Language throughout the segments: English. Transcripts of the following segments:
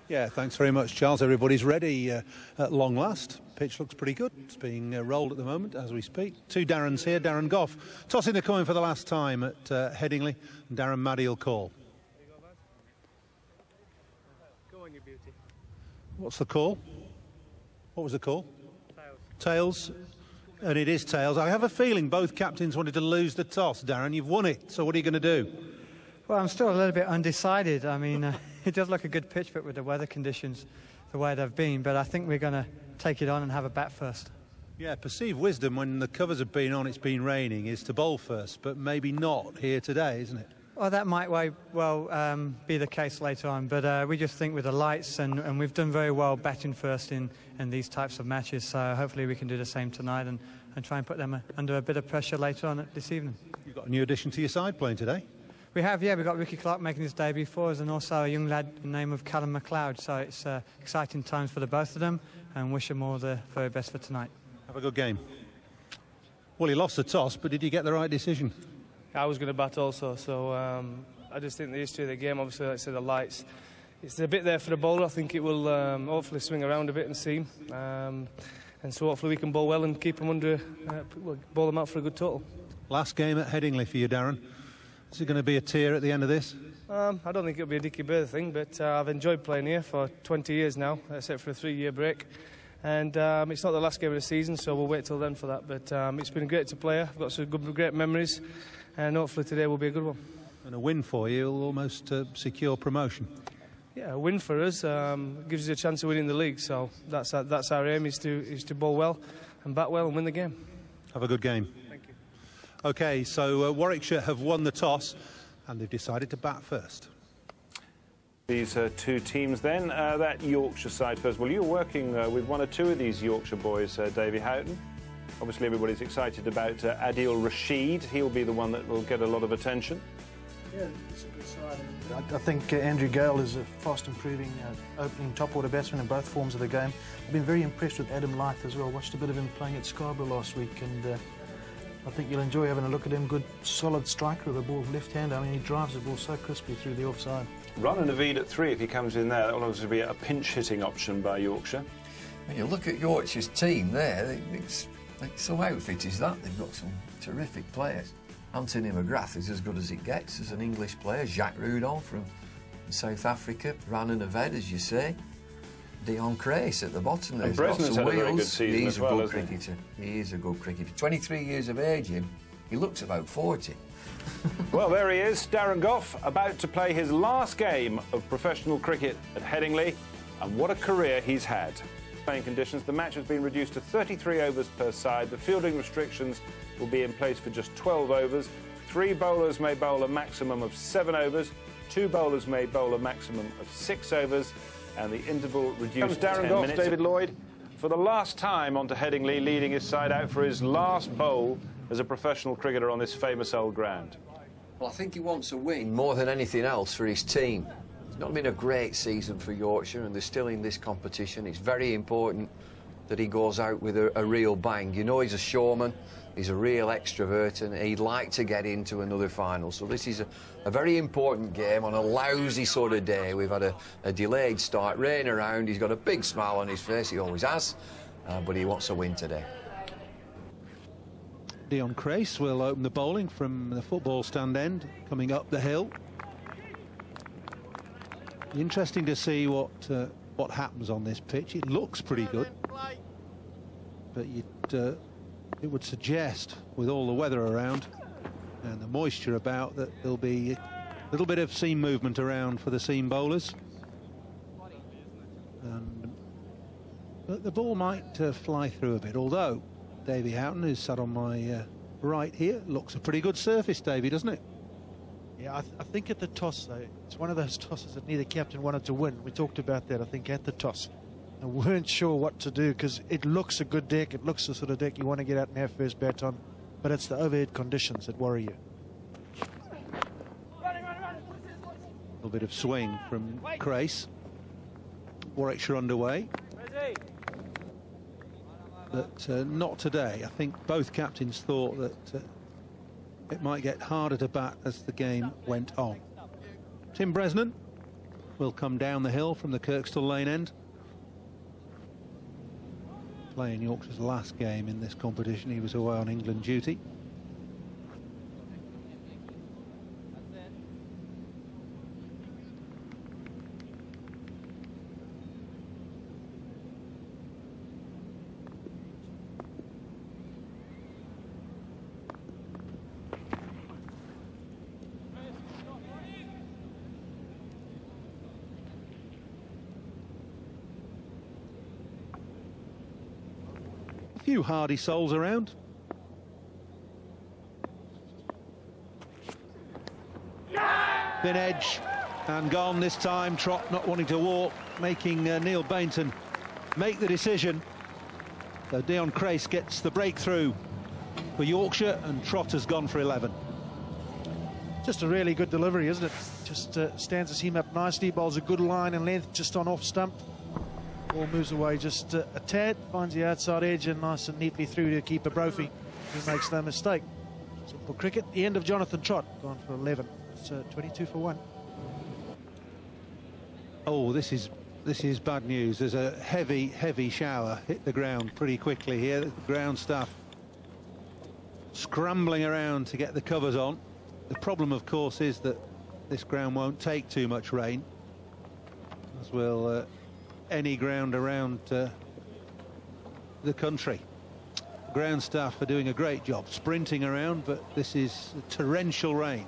Yeah, thanks very much, Charles. Everybody's ready at long last. Pitch looks pretty good. It's being rolled at the moment as we speak. Two Darrens here. Darren Gough tossing the coin for the last time at Headingley. And Darren Maddy will call. Go on, you beauty. What's the call? What was the call? Tails. Tails. And it is tails. I have a feeling both captains wanted to lose the toss. Darren, you've won it. So what are you going to do? Well, I'm still a little bit undecided. I mean, it does look a good pitch, but with the weather conditions the way they've been. But I think we're going to take it on and have a bat first. Yeah, perceived wisdom when the covers have been on, it's been raining, is to bowl first, but maybe not here today, isn't it? Well, that might well be the case later on, but we just think with the lights, and we've done very well batting first in these types of matches, so hopefully we can do the same tonight and try and put them under a bit of pressure later on this evening. You've got a new addition to your side playing today? We have, yeah. We've got Ricky Clark making his debut for us, and also a young lad by the name of Callum McLeod, so it's exciting times for the both of them, and wish them all the very best for tonight. Have a good game. Well, he lost the toss, but did you get the right decision? I was going to bat also, so I just think the history of the game, obviously, like I said, the lights, it's a bit there for the bowler. I think it will hopefully swing around a bit and seam. And so hopefully we can bowl well and keep them under, bowl them out for a good total. Last game at Headingley for you, Darren. Is it going to be a tear at the end of this? I don't think it'll be a Dickie Bird thing, but I've enjoyed playing here for 20 years now, except for a 3-year break. And it's not the last game of the season, so we'll wait till then for that. But it's been great to play here. I've got some great memories, and hopefully today will be a good one. And a win for you will almost secure promotion. Yeah, a win for us gives us a chance of winning the league. So that's our aim, is to bowl well and bat well and win the game. Have a good game. Thank you. OK, so Warwickshire have won the toss, and they've decided to bat first. These two teams then, that Yorkshire side first. Well, you're working with one or two of these Yorkshire boys, Davy Houghton. Obviously everybody's excited about Adil Rashid. He'll be the one that will get a lot of attention. Yeah, it's a good side. I think Andrew Gale is a fast improving opening top order batsman in both forms of the game. I've been very impressed with Adam Lyth as well. Watched a bit of him playing at Scarborough last week, and I think you'll enjoy having a look at him. Good, solid striker of the ball, left hand. I mean, he drives the ball so crisply through the offside. Run and Naveed at 3 if he comes in there. That will obviously be a pinch-hitting option by Yorkshire. When you look at Yorkshire's team there, it's so outfit is that. They've got some terrific players. Anthony McGrath is as good as it gets as an English player. Jacques Rudolph from South Africa. Rana Naved, as you say. Deon Kruis at the bottom there. And Bresnan's had a very good season He's as well, a good cricketer. He is a good cricketer. 23 years of age, him. He looks about 40. Well, there he is, Darren Gough, about to play his last game of professional cricket at Headingley. And what a career he's had. Playing conditions, the match has been reduced to 33 overs per side. The fielding restrictions will be in place for just 12 overs. 3 bowlers may bowl a maximum of 7 overs. 2 bowlers may bowl a maximum of 6 overs. And the interval reduced to 10 minutes. David Lloyd, for the last time onto Headingley, leading his side out for his last bowl as a professional cricketer on this famous old ground. Well, I think he wants a win more than anything else for his team. It's not been a great season for Yorkshire, and they're still in this competition. It's very important that he goes out with a real bang. You know, he's a showman, he's a real extrovert, and he'd like to get into another final. So this is a very important game on a lousy sort of day. We've had a delayed start, rain around. He's got a big smile on his face, he always has, but he wants a win today. Deon Kruis will open the bowling from the football stand end, coming up the hill. Interesting to see what happens on this pitch. It looks pretty good, but it would suggest, with all the weather around and the moisture about, that there'll be a little bit of seam movement around for the seam bowlers. But the ball might fly through a bit, although Davy Houghton, who's sat on my right here, looks a pretty good surface, Davy, doesn't it? Yeah, I think at the toss, though, it's one of those tosses that neither captain wanted to win. We talked about that, I think, at the toss. And weren't sure what to do, because it looks a good deck. It looks the sort of deck you want to get out and have first bat on. But it's the overhead conditions that worry you. A little bit of swing from Kruis. Warwickshire underway. But not today. I think both captains thought that it might get harder to bat as the game went on. Tim Bresnan will come down the hill from the Kirkstall Lane end. Playing Yorkshire's last game in this competition, he was away on England duty. Few hardy souls around. Thin edge and gone this time. Trott not wanting to walk, making Neil Bainton make the decision. So Deon Kruis gets the breakthrough for Yorkshire, and Trott has gone for 11. Just a really good delivery, isn't it? Just stands his team up nicely, bowls a good line and length just on off stump. Ball moves away just a tad, finds the outside edge and nice and neatly through to keeper Brophy, who makes no mistake. Simple cricket, the end of Jonathan Trott, gone for 11. It's 22 for 1. Oh, this is bad news. There's a heavy shower hit the ground pretty quickly here. The ground staff scrambling around to get the covers on. The problem, of course, is that this ground won't take too much rain, as will any ground around the country. Ground staff are doing a great job sprinting around, but this is torrential rain.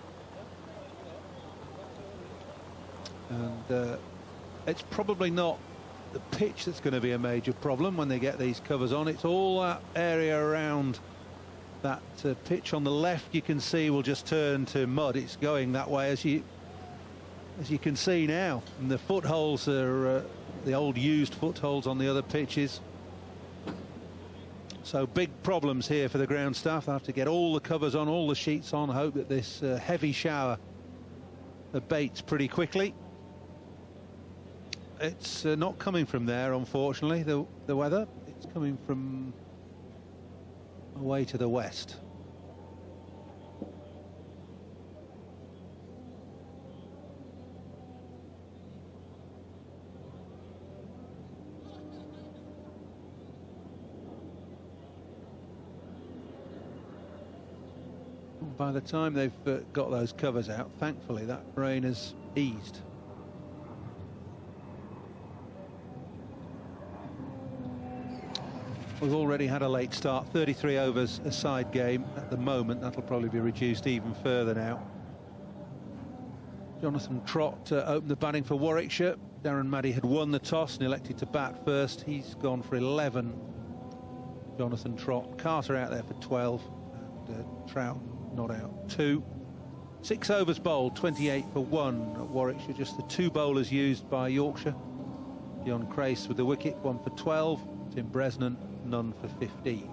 And it's probably not the pitch that's going to be a major problem when they get these covers on. It's all that area around that pitch on the left, you can see, will just turn to mud. It's going that way, as you can see now. And the footholds are the old used footholds on the other pitches. So big problems here for the ground staff. They have to get all the covers on, all the sheets on, hope that this heavy shower abates pretty quickly. It's not coming from there, unfortunately, the weather. It's coming from away to the west. By the time they've got those covers out, thankfully that rain has eased. We've already had a late start, 33 overs a side game at the moment. That'll probably be reduced even further now. Jonathan Trott opened the batting for Warwickshire. Darren Maddy had won the toss and elected to bat first. He's gone for 11. Jonathan Trott. Carter out there for 12. And Trout not out 2. 6 overs bowled, 28 for 1 at Warwickshire. Just the 2 bowlers used by Yorkshire. Deon Kruis with the wicket, 1 for 12. Tim Bresnan, none for 15.